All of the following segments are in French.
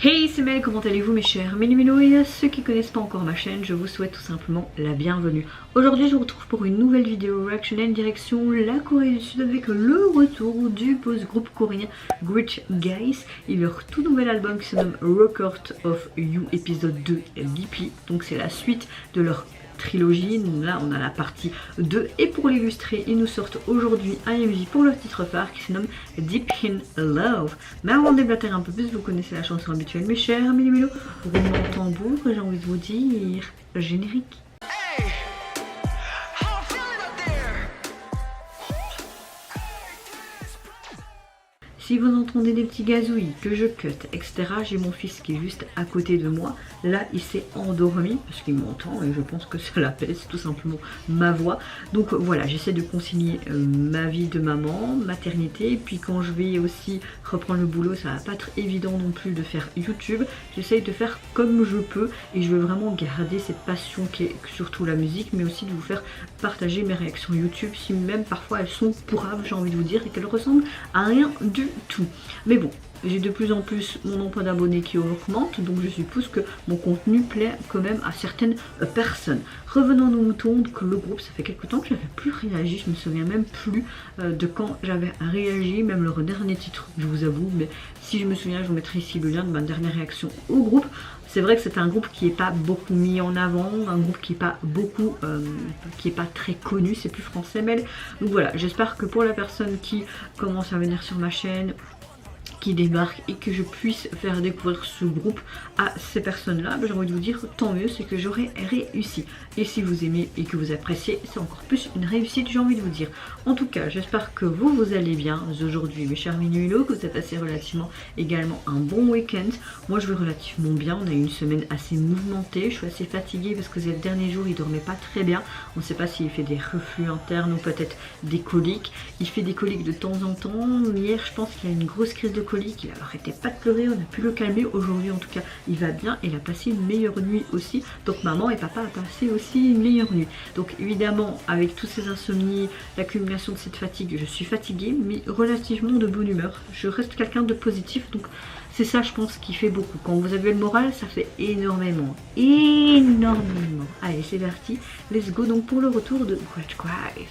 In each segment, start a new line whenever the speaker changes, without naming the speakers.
Hey, c'est Mel, comment allez-vous mes chers Mélimélo, et à ceux qui ne connaissent pas encore ma chaîne, je vous souhaite tout simplement la bienvenue. Aujourd'hui je vous retrouve pour une nouvelle vidéo reactionnelle direction la Corée du Sud avec le retour du post-groupe coréen Great Guys et leur tout nouvel album qui se nomme Record of You épisode 2 Deeply. Donc c'est la suite de leur trilogie. Là on a la partie 2 et pour l'illustrer ils nous sortent aujourd'hui un MV pour leur titre phare qui se nomme Deep in Love. Mais avant de déblater un peu plus, vous connaissez la chanson habituelle mes chers Mélimélo, roulement de tambour et j'ai envie de vous dire générique. Si vous entendez des petits gazouillis, que je cut, etc., j'ai mon fils qui est juste à côté de moi. Là, il s'est endormi parce qu'il m'entend et je pense que ça l'apaise tout simplement ma voix. Donc voilà, j'essaie de concilier ma vie de maman, maternité. Et puis quand je vais aussi reprendre le boulot, ça va pas être évident non plus de faire YouTube. J'essaye de faire comme je peux et je veux vraiment garder cette passion qui est surtout la musique, mais aussi de vous faire partager mes réactions YouTube, si même parfois elles sont pourrables, j'ai envie de vous dire, et qu'elles ressemblent à rien du tout. Mais bon, j'ai de plus en plus mon nombre d'abonnés qui augmente, donc je suppose que mon contenu plaît quand même à certaines personnes. Revenons à nos moutons, donc le groupe, ça fait quelques temps que j'avais plus réagi, je me souviens même plus de quand j'avais réagi, même leur dernier titre, je vous avoue, mais si je me souviens, je vous mettrai ici le lien de ma dernière réaction au groupe. C'est vrai que c'est un groupe qui n'est pas beaucoup mis en avant, un groupe qui n'est pas beaucoup, qui n'est pas très connu, c'est plus français, mais donc voilà, j'espère que pour la personne qui commence à venir sur ma chaîne, qui débarque et que je puisse faire découvrir ce groupe à ces personnes-là, j'ai envie de vous dire tant mieux, c'est que j'aurai réussi. Et si vous aimez et que vous appréciez, c'est encore plus une réussite, j'ai envie de vous dire. En tout cas, j'espère que vous allez bien aujourd'hui, mes chers Mélimélo, que vous avez passé relativement également un bon week-end. Moi, je vais relativement bien. On a eu une semaine assez mouvementée. Je suis assez fatiguée parce que ces derniers jours, il dormait pas très bien. On ne sait pas s'il fait des reflux internes ou peut-être des coliques. Il fait des coliques de temps en temps. Hier, je pense qu'il a une grosse crise de coliques. Il n'arrêtait pas de pleurer. On a pu le calmer. Aujourd'hui, en tout cas, il va bien. Il a passé une meilleure nuit aussi. Donc, maman et papa a passé aussi une meilleure nuit. Donc, évidemment, avec tous ces insomnies, l'accumulation de cette fatigue, je suis fatiguée mais relativement de bonne humeur, je reste quelqu'un de positif, donc c'est ça je pense qui fait beaucoup. Quand vous avez le moral, ça fait énormément. Allez c'est parti, let's go donc pour le retour de Great Guys.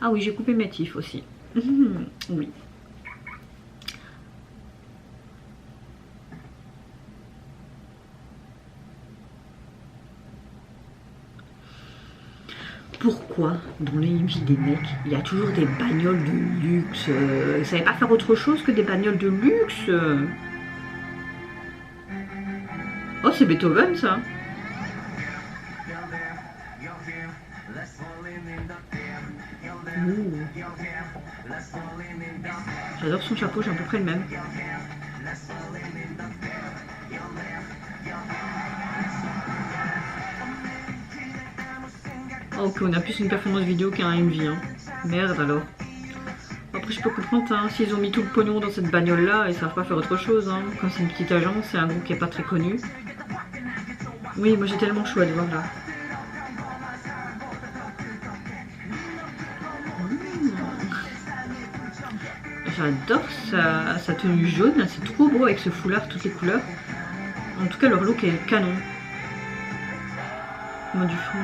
Ah oui, j'ai coupé mes tifs aussi. Oui. Pourquoi dans les MJ des mecs, il y a toujours des bagnoles de luxe? Ils savaient pas faire autre chose que des bagnoles de luxe? Oh, c'est Beethoven ça. J'adore son chapeau, j'ai à peu près le même. Oh, ok, on a plus une performance vidéo qu'un MV. Hein. Merde alors. Après, je peux comprendre, hein, s'ils ont mis tout le pognon dans cette bagnole là, ils savent pas faire autre chose. Hein. Comme c'est une petite agence, c'est un groupe qui est pas très connu. Oui, moi j'ai tellement chaud à le voir là. J'adore sa tenue jaune, c'est trop beau avec ce foulard, toutes les couleurs. En tout cas, leur look est canon. Moi du fond.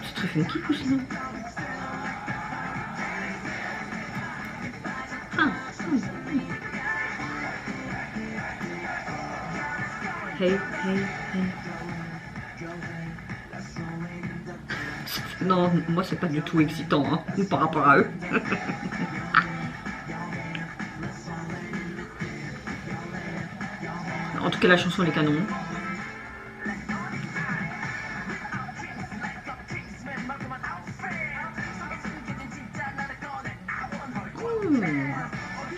C'est très funky ou sinon. Hey, hey, hey. Non, moi c'est pas du tout excitant hein, par rapport à eux. En tout cas, la chanson elle est canon.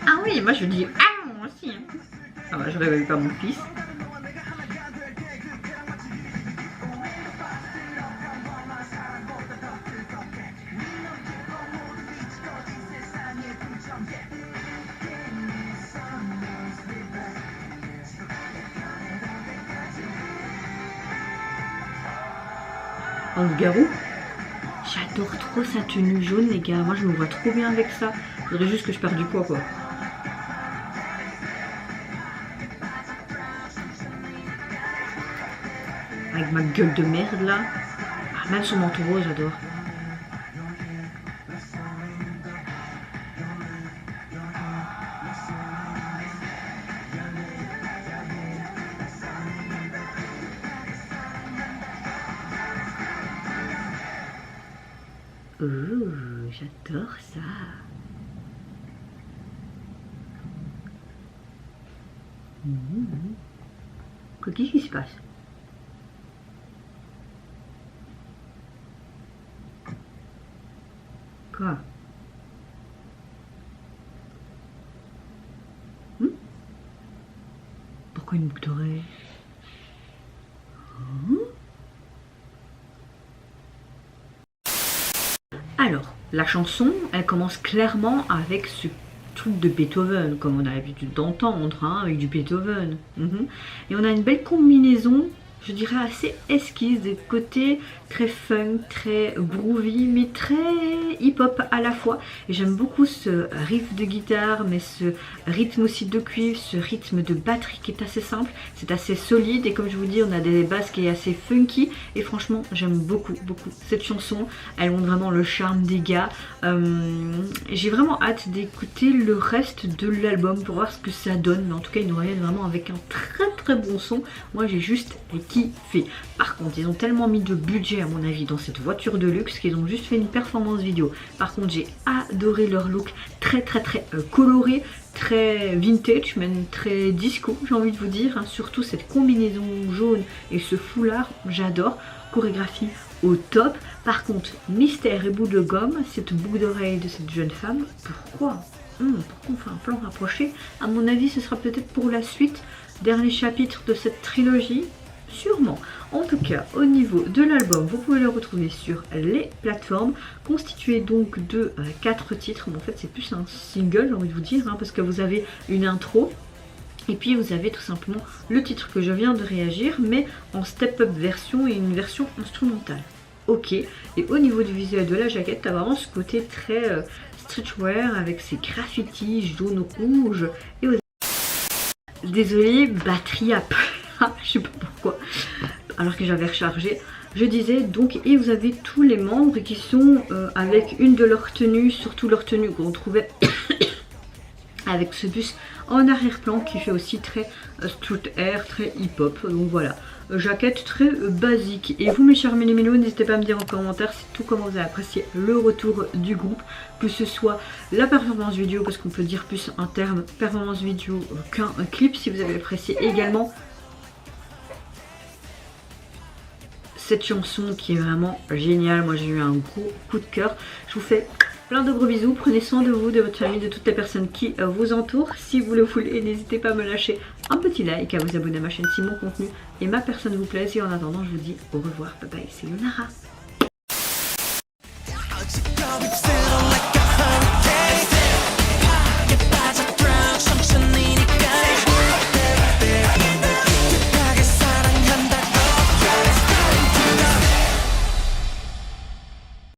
Ah oui, moi je dis ah moi aussi. Hein. Ah bah je réveille pas mon fils. Un loup-garou. J'adore trop sa tenue jaune les gars, moi je me vois trop bien avec ça. Faudrait juste que je perde du poids quoi. Avec ma gueule de merde là. Ah, même son manteau rose, j'adore. Ouh, j'adore ça. Qu'est-ce qui se passe? Quoi? Pourquoi une boucle d'oreille? Alors, la chanson, elle commence clairement avec ce truc de Beethoven, comme on a l'habitude d'entendre, hein, avec du Beethoven. Et on a une belle combinaison, je dirais assez esquisse, des côtés très funk, très groovy, mais très hip-hop à la fois. Et j'aime beaucoup ce riff de guitare, mais ce rythme aussi de cuivre, ce rythme de batterie qui est assez simple, c'est assez solide. Et comme je vous dis, on a des basses qui est assez funky. Et franchement, j'aime beaucoup, beaucoup cette chanson. Elle montre vraiment le charme des gars. J'ai vraiment hâte d'écouter le reste de l'album pour voir ce que ça donne. Mais en tout cas, ils nous reviennent vraiment avec un très très bon son. Moi, j'ai juste kiffé. Par contre, ils ont tellement mis de budget à mon avis dans cette voiture de luxe qu'ils ont juste fait une performance vidéo. Par contre, j'ai adoré leur look très très très coloré, très vintage, même très disco, j'ai envie de vous dire, hein. Surtout cette combinaison jaune et ce foulard, j'adore. Chorégraphie au top. Par contre, mystère et bout de gomme, cette boucle d'oreille de cette jeune femme, pourquoi on fait un plan rapproché? À mon avis, ce sera peut-être pour la suite, dernier chapitre de cette trilogie. Sûrement. En tout cas, au niveau de l'album, vous pouvez le retrouver sur les plateformes, constitué donc de 4 titres. Mais en fait, c'est plus un single, j'ai envie de vous dire, hein, parce que vous avez une intro. Et puis vous avez tout simplement le titre que je viens de réagir, mais en step-up version et une version instrumentale. Ok. Et au niveau du visuel de la jaquette, t'as vraiment ce côté très streetwear avec ses graffitis jaune rouge. Et désolée, batterie à je sais pas pourquoi, alors que j'avais rechargé. Je disais donc, et vous avez tous les membres qui sont avec une de leurs tenues, surtout leur tenue qu'on trouvait avec ce bus en arrière-plan qui fait aussi très street air, très hip-hop. Donc voilà, jaquette très basique. Et vous mes chers mélimélos, n'hésitez pas à me dire en commentaire si tout comment vous avez apprécié le retour du groupe, que ce soit la performance vidéo, parce qu'on peut dire plus un terme performance vidéo qu'un clip, si vous avez apprécié également cette chanson qui est vraiment géniale. Moi j'ai eu un gros coup de cœur. Je vous fais plein de gros bisous, prenez soin de vous, de votre famille, de toutes les personnes qui vous entourent. Si vous le voulez, n'hésitez pas à me lâcher un petit like, à vous abonner à ma chaîne si mon contenu et ma personne vous plaisent. Et en attendant, je vous dis au revoir, bye bye, c'est Lunara.